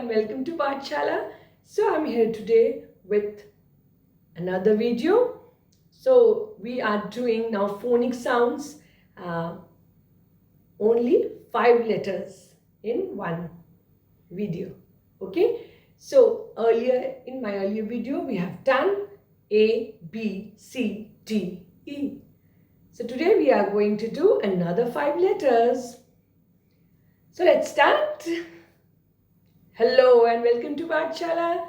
welcome to Pathshala. So I'm here today with another video. So we are doing now phonic sounds, only 5 letters in one video. Okay, so in my earlier video we have done A, B, C, D, E. So today we are going to do another 5 letters. So let's start. Hello and welcome to Pathshala.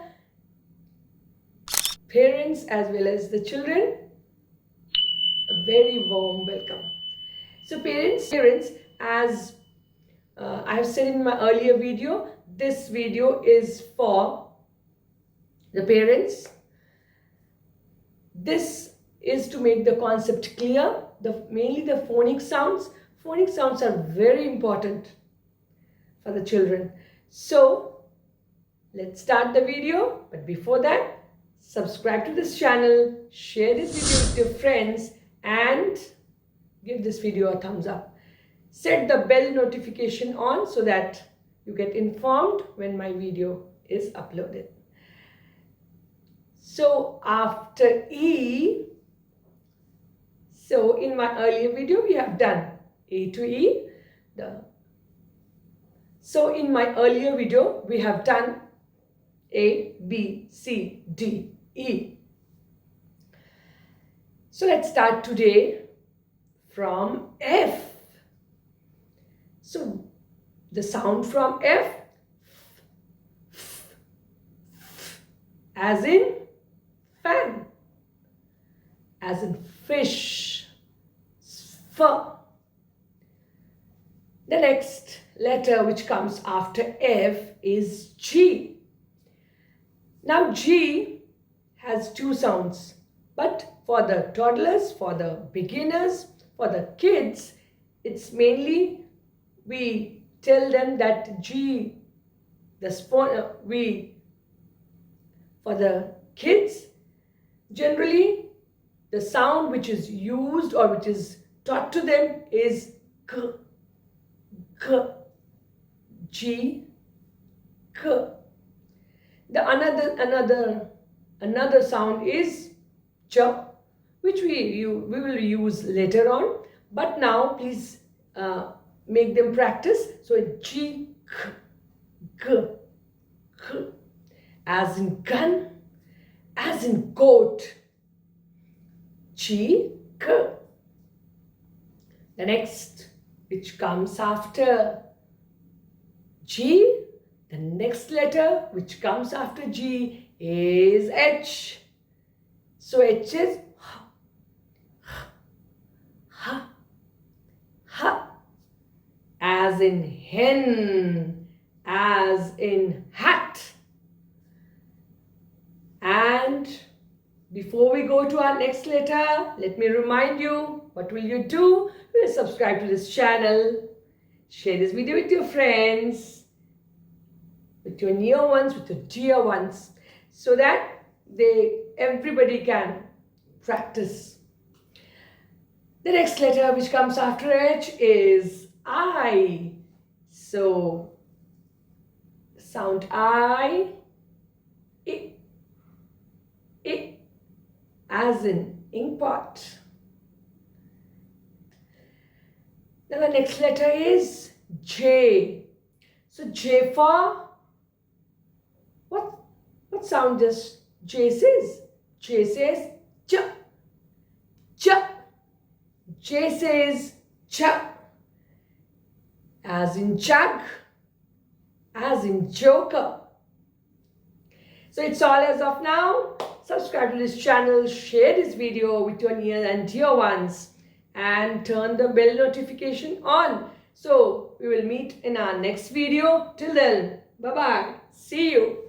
Parents as well as the children, a very warm welcome. So parents, as I have said in my earlier video, this video is for the parents. This is to make the concept clear. Mainly the phonic sounds. Phonic sounds are very important for the children. So let's start the video. But before that, subscribe to this channel, share this video with your friends and give this video a thumbs up. Set the bell notification on so that you get informed when my video is uploaded. So after E, so in my earlier video we have done A to E. So in my earlier video we have done A, B, C, D, E. So let's start today from F. So the sound from F, as in fan, as in fish, F. The next letter which comes after F is G. Now G has 2 sounds, but for the toddlers, for the beginners, for the kids, it's mainly we tell them that G, for the kids, generally the sound which is used or which is taught to them is K, K, G, K. The another sound is Ch, which we will use later on. But now please make them practice. So G, K, G, K, as in gun, as in goat. G, K. The next which comes after G, the next letter which comes after G is H. So H is H, H, as in hen, as in hat. And before we go to our next letter, let me remind you, what will you do? You will subscribe to this channel, share this video with your friends, with your near ones, with your dear ones, so that everybody can practice. The next letter which comes after H is I. So sound I, as in inkpot. Now the next letter is J. So J for what sound does J says? J says ch, ch. J says ch, as in jug, as in joker. So it's all as of now. Subscribe to this channel, share this video with your near and dear ones, and turn the bell notification on. So we will meet in our next video. Till then, bye bye. See you.